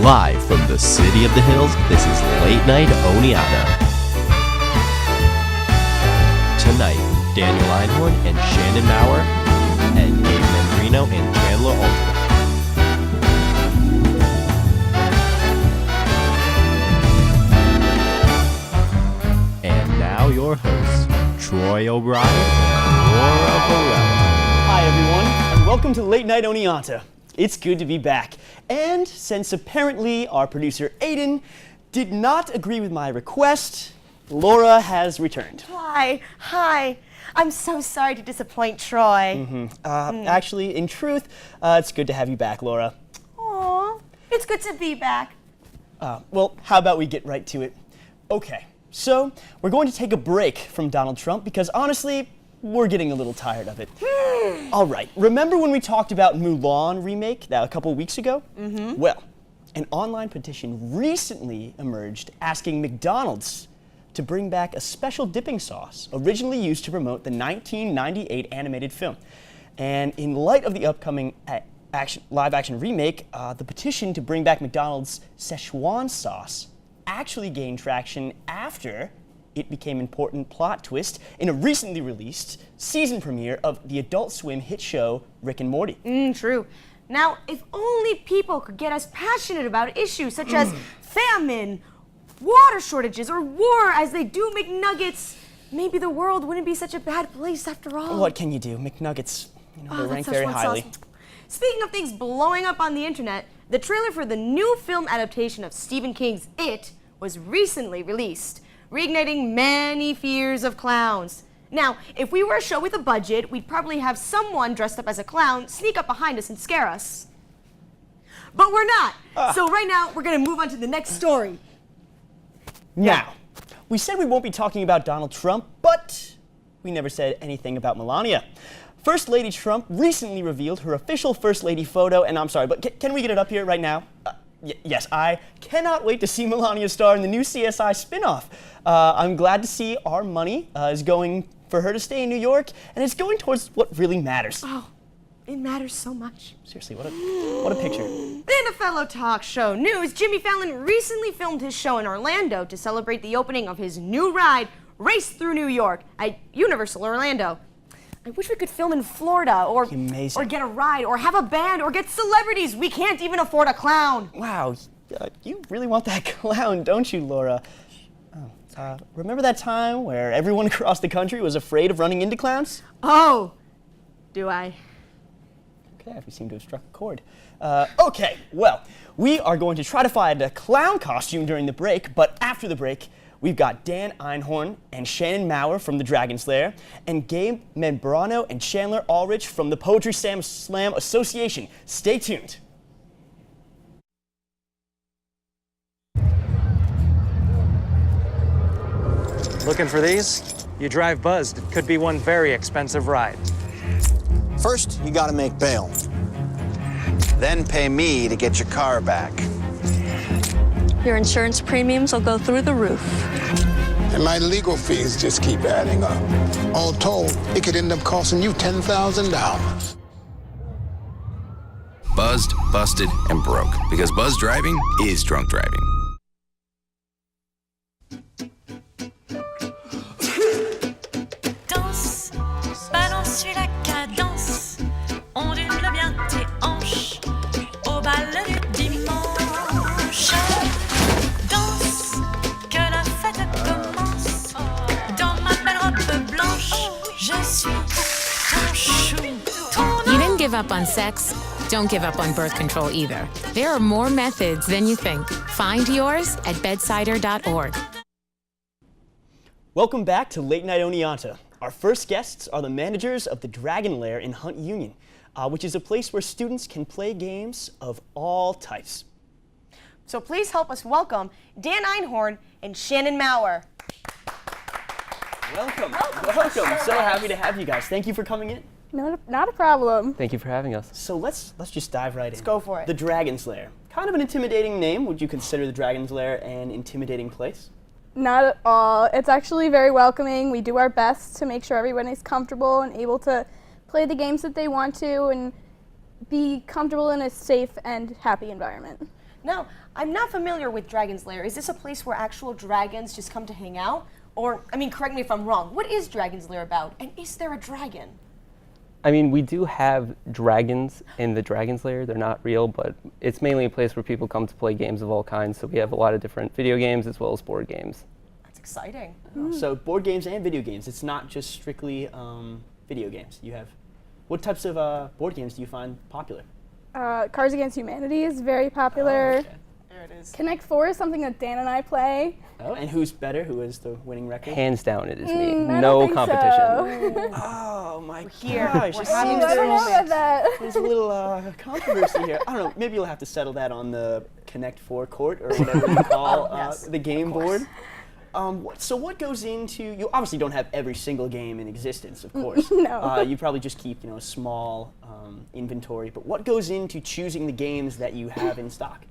Live from the City of the Hills, this is Late Night Oneonta. Tonight, Daniel Einhorn and Shannon Maurer, and Gabe Membreno and Chandler Aldrich. And now your hosts, Troy O'Brien and Laura Varela. Hi everyone, and welcome to Late Night Oneonta. It's good to be back. And since apparently our producer Aiden did not agree with my request, Laura has returned. Hi. I'm so sorry to disappoint Troy. Actually, in truth, it's good to have you back, Laura. Aw, it's good to be back. Well, how about we get right to it? Okay, so we're going to take a break from Donald Trump because honestly, we're getting a little tired of it. All right, remember when we talked about Mulan remake a couple weeks ago? Well, an online petition recently emerged asking McDonald's to bring back a special dipping sauce originally used to promote the 1998 animated film. And in light of the upcoming live-action remake, the petition to bring back McDonald's Szechuan sauce actually gained traction after it became an important plot twist in a recently released season premiere of the Adult Swim hit show Rick and Morty. True. Now, if only people could get as passionate about issues such as famine, water shortages, or war as they do McNuggets, maybe the world wouldn't be such a bad place after all. What can you do? McNuggets, they're ranked very highly. Sauce. Speaking of things blowing up on the internet, the trailer for the new film adaptation of Stephen King's It was recently released, reigniting many fears of clowns. Now, if we were a show with a budget, we'd probably have someone dressed up as a clown sneak up behind us and scare us. But we're not. So right now, we're gonna move on to the next story. Now, we said we won't be talking about Donald Trump, but we never said anything about Melania. First Lady Trump recently revealed her official First Lady photo, and I'm sorry, but can we get it up here right now? Yes, I cannot wait to see Melania star in the new CSI spinoff. I'm glad to see our money is going for her to stay in New York, and it's going towards what really matters. Oh, it matters so much. Seriously, what a picture. In a fellow talk show news, Jimmy Fallon recently filmed his show in Orlando to celebrate the opening of his new ride, Race Through New York, at Universal Orlando. I wish we could film in Florida, or get a ride, or have a band, or get celebrities. We can't even afford a clown. Wow, you really want that clown, don't you, Laura? Remember that time where everyone across the country was afraid of running into clowns? Oh, do I? Okay, we seem to have struck a chord. Okay, well, we are going to try to find a clown costume during the break, but after the break, we've got Dan Einhorn and Shannon Maurer from the Dragon's Lair, and Gabe Membreno and Chandler Aldrich from the Poetry Slam Association. Stay tuned. Looking for these? You drive buzzed. It could be one very expensive ride. First, you gotta make bail. Then pay me to get your car back. Your insurance premiums will go through the roof. And my legal fees just keep adding up. All told, it could end up costing you $10,000. Buzzed, busted, and broke. Because buzz driving is drunk driving. Danse, balance, suis la cadence. Ondule bien tes hanches au bal du dimanche. Danse, que la fête commence. Dans ma belle robe blanche, je suis ton chou. You didn't give up on sex. Don't give up on birth control either. There are more methods than you think. Find yours at bedsider.org. Welcome back to Late Night Oneonta. Our first guests are the managers of the Dragon Lair in Hunt Union, which is a place where students can play games of all types. So please help us welcome Dan Einhorn and Shannon Maurer. Welcome. So happy to have you guys. Thank you for coming in. Not a problem. Thank you for having us. So let's just dive right in. Let's go for it. The Dragon's Lair. Kind of an intimidating name. Would you consider the Dragon's Lair an intimidating place? Not at all. It's actually very welcoming. We do our best to make sure everyone is comfortable and able to play the games that they want to and be comfortable in a safe and happy environment. Now, I'm not familiar with Dragon's Lair. Is this a place where actual dragons just come to hang out? Or, I mean, correct me if I'm wrong, what is Dragon's Lair about? And is there a dragon? I mean, we do have dragons in the Dragon's Lair. They're not real, but it's mainly a place where people come to play games of all kinds. So we have a lot of different video games as well as board games. That's exciting. So board games and video games. It's not just strictly video games. You have, what types of board games do you find popular? Cards Against Humanity is very popular. Oh, okay. There it is. Connect 4 is something that Dan and I play. Oh, and who's better? Who is the winning record? Hands down, it is me. I don't No think competition. so. Oh my Here. gosh. We're it having seems I don't know about that. There's a little controversy here. I don't know. Maybe you'll have to settle that on the Connect 4 court or whatever you call yes, the game board. So what goes into? You obviously don't have every single game in existence, of course. No. You probably just keep a small inventory. But what goes into choosing the games that you have in stock?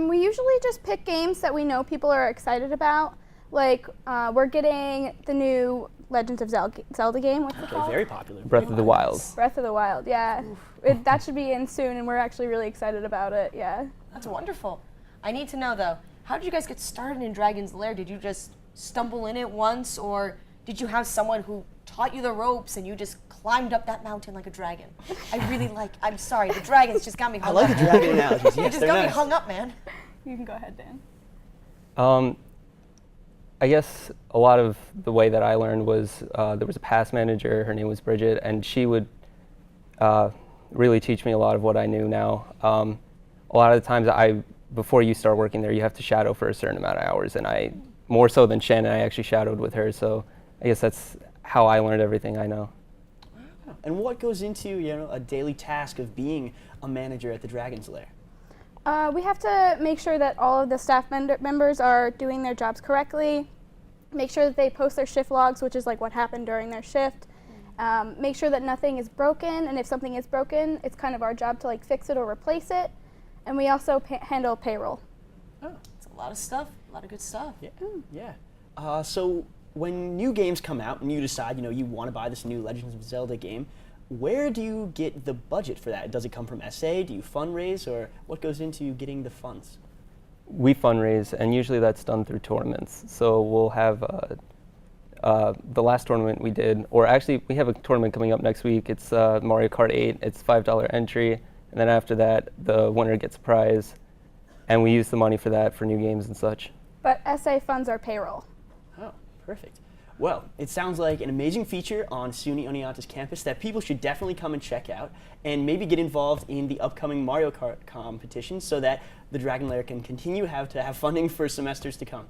We usually just pick games that we know people are excited about. Like, we're getting the new Legends of Zelda game. What's it called? Very popular. Breath of the Wild. Breath of the Wild, yeah. That should be in soon, and we're actually really excited about it, yeah. That's wonderful. I need to know, though, how did you guys get started in Dragon's Lair? Did you just stumble in it once, or did you have someone who taught you the ropes and you just climbed up that mountain like a dragon? I'm sorry, the dragons just got me hung up. I like the dragon analogies. You Yes, just they're got me nice. hung up, man. You can go ahead, Dan. I guess a lot of the way that I learned was there was a past manager, her name was Bridget, and she would really teach me a lot of what I knew now. A lot of the times before you start working there, you have to shadow for a certain amount of hours, and more so than Shannon, I actually shadowed with her, so I guess that's how I learned everything I know. And what goes into a daily task of being a manager at the Dragon's Lair? We have to make sure that all of the staff members are doing their jobs correctly, make sure that they post their shift logs, which is like what happened during their shift, make sure that nothing is broken, and if something is broken, it's kind of our job to like fix it or replace it, and we also handle payroll. Oh, it's a lot of stuff, a lot of good stuff. Yeah. So when new games come out and you decide, you want to buy this new Legends of Zelda game, where do you get the budget for that? Does it come from SA? Do you fundraise, or what goes into getting the funds? We fundraise, and usually that's done through tournaments. So we'll have the last tournament we did, or actually we have a tournament coming up next week. It's Mario Kart 8. It's $5 entry, and then after that, the winner gets a prize, and we use the money for that for new games and such. But SA funds our payroll. Oh, perfect. Well, it sounds like an amazing feature on SUNY Oneonta's campus that people should definitely come and check out, and maybe get involved in the upcoming Mario Kart competition so that the Dragon Lair can continue to have funding for semesters to come.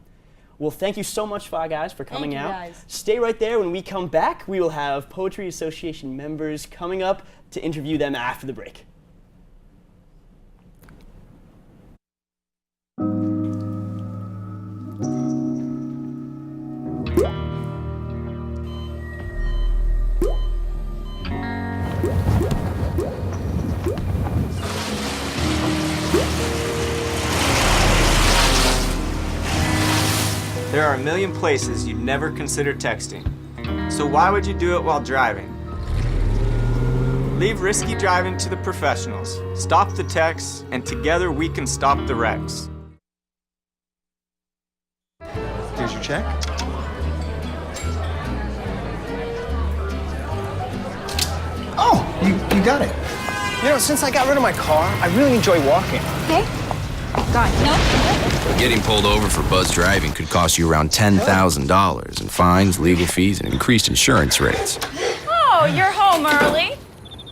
Well, thank you so much, guys, for coming out. Guys. Stay right there. When we come back, we will have Poetry Association members coming up to interview them after the break. There are a million places you'd never consider texting. So why would you do it while driving? Leave risky driving to the professionals. Stop the texts, and together we can stop the wrecks. Here's your check. Oh, you got it. Since I got rid of my car, I really enjoy walking. Okay. Got it. No. Getting pulled over for buzz driving could cost you around $10,000 in fines, legal fees, and increased insurance rates. Oh, you're home early.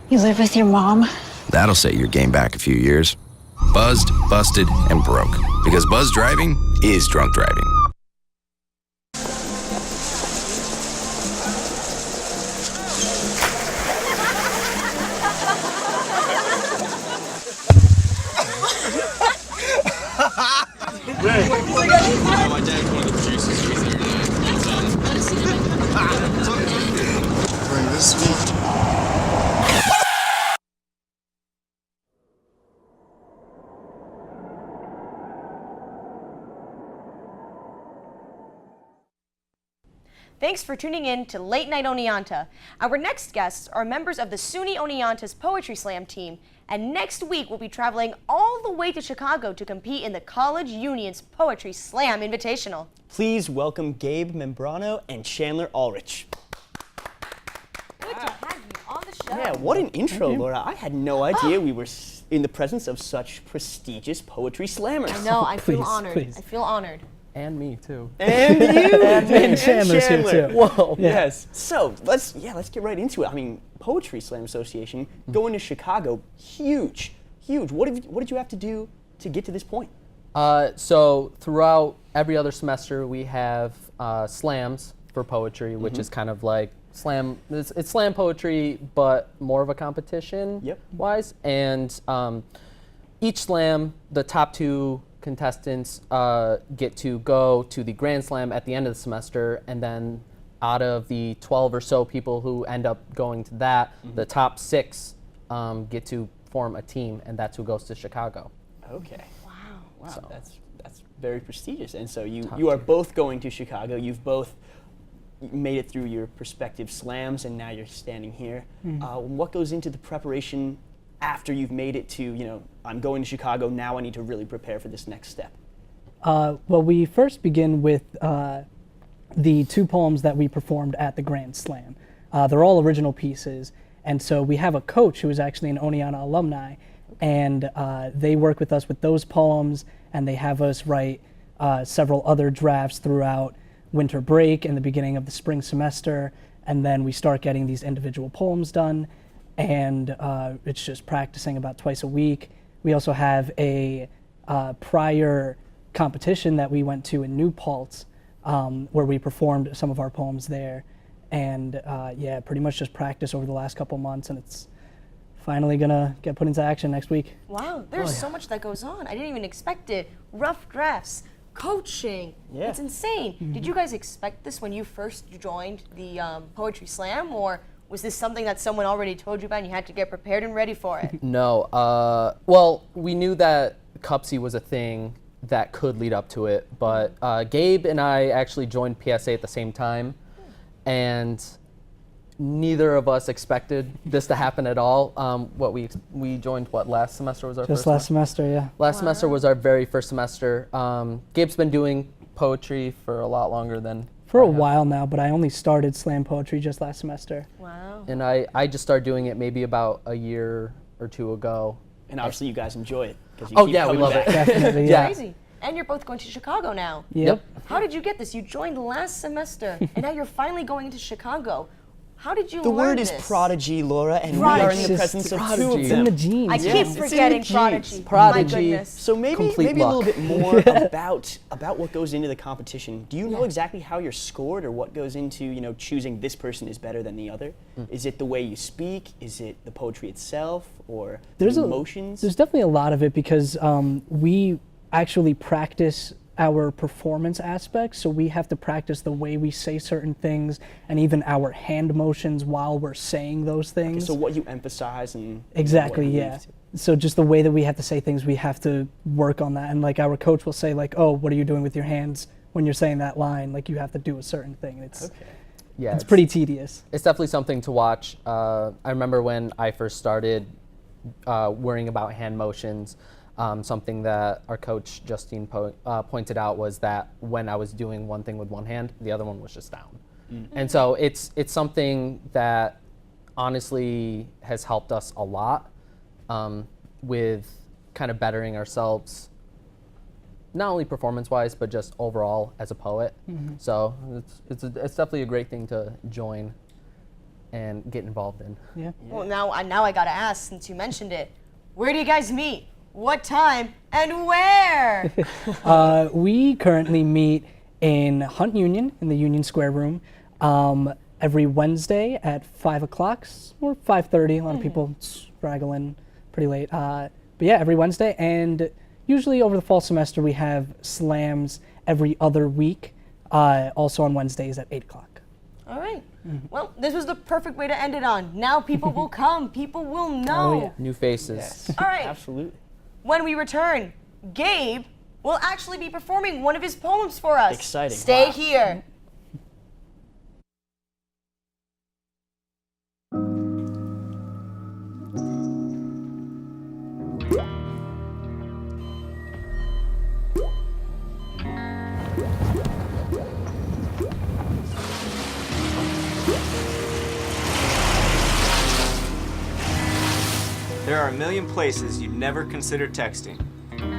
You live with your mom? That'll set your game back a few years. Buzzed, busted, and broke. Because buzz driving is drunk driving. My dad's one of the producers. He's there today. Bring this one. Thanks for tuning in to Late Night Oneonta. Our next guests are members of the SUNY Oneonta's Poetry Slam team, And next week, we'll be traveling all the way to Chicago to compete in the College Union's Poetry Slam Invitational. Please welcome Gabe Membreno and Chandler Aldrich. Good to have you on the show. Yeah, what an intro, Laura. I had no idea we were in the presence of such prestigious poetry slammers. I know, I feel Please, honored. please. I feel honored. And me too. And you! And Chandler's here too. Whoa, Yeah. yes. So, let's get right into it. I mean, Poetry Slam Association, going to Chicago, huge. What did you have to do to get to this point? So throughout every other semester, we have slams for poetry, which is kind of like slam. It's slam poetry, but more of a competition wise. And each slam, the top 2 contestants get to go to the Grand Slam at the end of the semester, and then out of the 12 or so people who end up going to that, the top 6 get to form a team, and that's who goes to Chicago. Okay. Wow, So. that's very prestigious. And so you are both going to Chicago. You've both made it through your respective slams, and now you're standing here. What goes into the preparation after you've made it to, I'm going to Chicago, now I need to really prepare for this next step? Well, we first begin with the 2 poems that we performed at the Grand Slam. They're all original pieces, and so we have a coach who is actually an Oneonta alumni, and they work with us with those poems, and they have us write several other drafts throughout winter break and the beginning of the spring semester, and then we start getting these individual poems done, and it's just practicing about twice a week. We also have a prior competition that we went to in New Paltz, where we performed some of our poems there, and yeah, pretty much just practice over the last couple months, and it's finally gonna get put into action next week. Wow, there's so much that goes on. I didn't even expect it. Rough drafts, coaching. Yeah. It's insane. Did you guys expect this when you first joined the Poetry Slam, or was this something that someone already told you about and you had to get prepared and ready for it? No. Well, we knew that Cupsy was a thing that could lead up to it, but Gabe and I actually joined PSA at the same time, and neither of us expected this to happen at all. We joined last semester was our Just first last semester, yeah. Last semester was our very first semester. Gabe's been doing poetry for a lot longer than For a while now, but I only started slam poetry just last semester. Wow. And I just started doing it maybe about a year or 2 ago. And obviously you guys enjoy it. 'Cause you Oh keep yeah, we coming love back. it. Definitely, Yeah. Crazy. And you're both going to Chicago now. Yep. How did you get this? You joined last semester, and now you're finally going to Chicago. How did you The learn word is this? prodigy, Laura, and we are in the Prodigy. presence of 2 Prodigy. of It's them. in the genes. I Yes, keep it's in the forgetting genes. prodigy. Prodigy. My goodness. So maybe Complete a little luck. bit more about what goes into the competition. Do you know exactly how you're scored, or what goes into choosing this person is better than the other? Is it the way you speak? Is it the poetry itself, or the emotions? There's definitely a lot of it because we actually practice our performance aspects, so we have to practice the way we say certain things and even our hand motions while we're saying those things. So what you emphasize and Exactly, what you yeah. leave to. So just the way that we have to say things, we have to work on that. And like our coach will say like, oh, what are you doing with your hands when you're saying that line? Like you have to do a certain thing. It's Yeah, it's pretty tedious. It's definitely something to watch. I remember when I first started worrying about hand motions. Something that our coach Justine pointed out was that when I was doing one thing with one hand, the other one was just down. And so it's something that honestly has helped us a lot with kind of bettering ourselves, not only performance-wise, but just overall as a poet. So it's definitely a great thing to join and get involved in. Yeah. Well, now I gotta ask, since you mentioned it, where do you guys meet? What time and where? We currently meet in Hunt Union in the Union Square room every Wednesday at 5 o'clock or 5:30. A lot of people straggle in pretty late. But yeah, every Wednesday. And usually over the fall semester, we have slams every other week, also on Wednesdays at 8 o'clock. All right. Well, this was the perfect way to end it on. Now people will come. People will know. Oh, yeah. New faces. Yes. All right. Absolutely. When we return, Gabe will actually be performing one of his poems for us. Exciting. Stay Wow. here. There are a million places you'd never consider texting.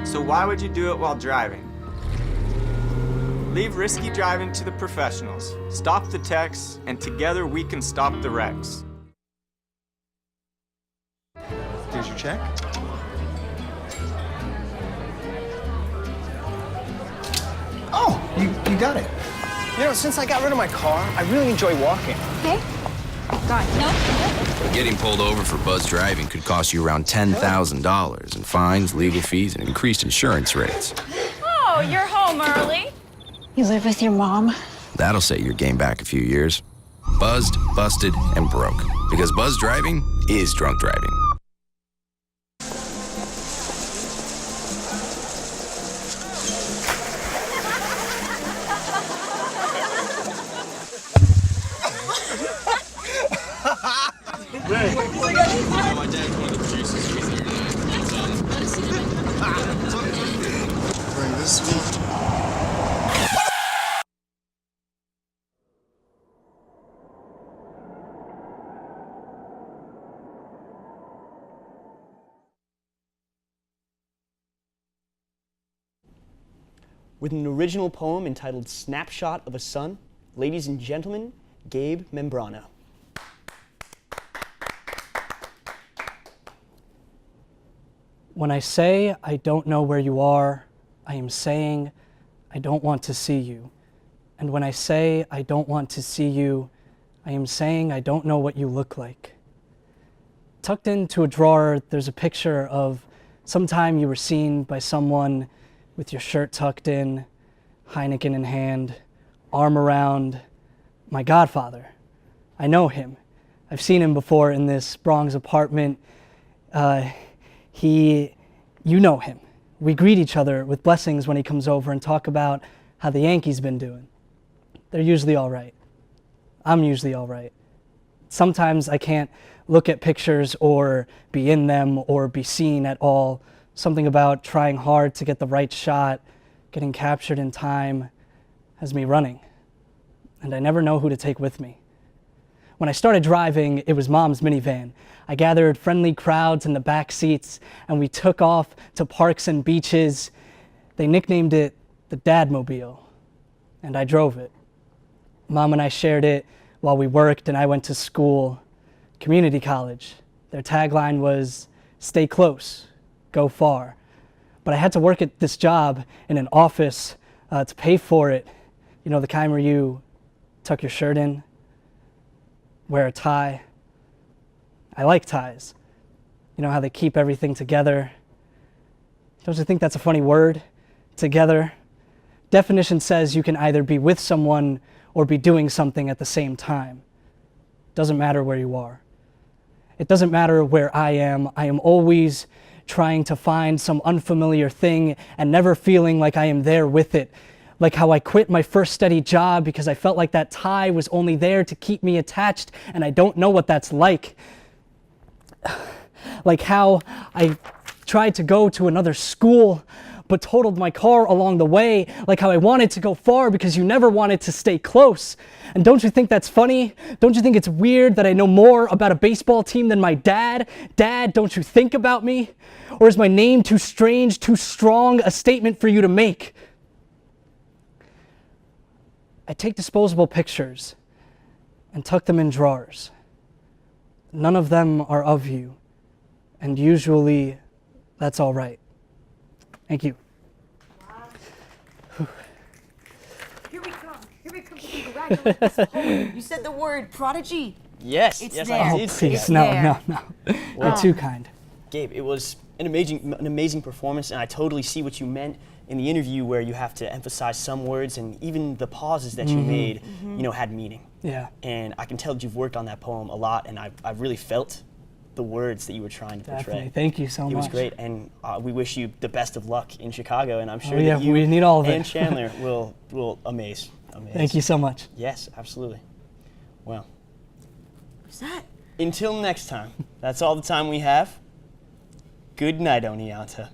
So why would you do it while driving? Leave risky driving to the professionals. Stop the texts, and together we can stop the wrecks. Here's your check. Oh, you got it. You know, since I got rid of my car, I really enjoy walking. Okay. God, no. Getting pulled over for buzz driving could cost you around $10,000 in fines, legal fees, and increased insurance rates. Oh, you're home early. You live with your mom? That'll set your game back a few years. Buzzed, busted, and broke. Because buzz driving is drunk driving. My dad's one of the producers. He's here tonight. Bring this sweet. With an original poem entitled Snapshot of a Sun, ladies and gentlemen, Gabe Membreno. When I say I don't know where you are, I am saying I don't want to see you. And when I say I don't want to see you, I am saying I don't know what you look like. Tucked into a drawer, there's a picture of sometime you were seen by someone with your shirt tucked in, Heineken in hand, arm around my godfather. I know him. I've seen him before in this Bronx apartment. You know him. We greet each other with blessings when he comes over and talk about how the Yankees been doing. They're usually all right. I'm usually all right. Sometimes I can't look at pictures or be in them or be seen at all. Something about trying hard to get the right shot, getting captured in time, has me running. And I never know who to take with me. When I started driving, it was Mom's minivan. I gathered friendly crowds in the back seats, and we took off to parks and beaches. They nicknamed it the Dadmobile, and I drove it. Mom and I shared it while we worked and I went to school, community college. Their tagline was, "Stay close, go far." But I had to work at this job in an office to pay for it. You know, the kind where you tuck your shirt in, wear a tie. I like ties. You know how they keep everything together. Don't you think that's a funny word? Together. Definition says you can either be with someone or be doing something at the same time. Doesn't matter where you are. It doesn't matter where I am. I am always trying to find some unfamiliar thing and never feeling like I am there with it. Like how I quit my first steady job because I felt like that tie was only there to keep me attached, and I don't know what that's like. Like how I tried to go to another school but totaled my car along the way. Like how I wanted to go far because you never wanted to stay close. And don't you think that's funny? Don't you think it's weird that I know more about a baseball team than my dad? Dad, don't you think about me? Or is my name too strange, too strong a statement for you to make? I take disposable pictures and tuck them in drawers. None of them are of you, and usually that's all right. Thank you. Wow. Here we come. Here we come. Congratulations. This poem. You said the word prodigy. Yes. It's yes, there. I Oh, did say please, that. no. You're too kind. Gabe, it was an amazing performance, and I totally see what you meant in the interview where you have to emphasize some words, and even the pauses that you made, you know, had meaning. Yeah. And I can tell that you've worked on that poem a lot, and I really felt the words that you were trying to Definitely. portray. Thank you so much. It was great, and we wish you the best of luck in Chicago, and I'm sure yeah, that you we need all of it. and Chandler will amaze. Thank you so much. Yes, absolutely. Well, What's that? until next time, that's all the time we have. Good night, Oneonta.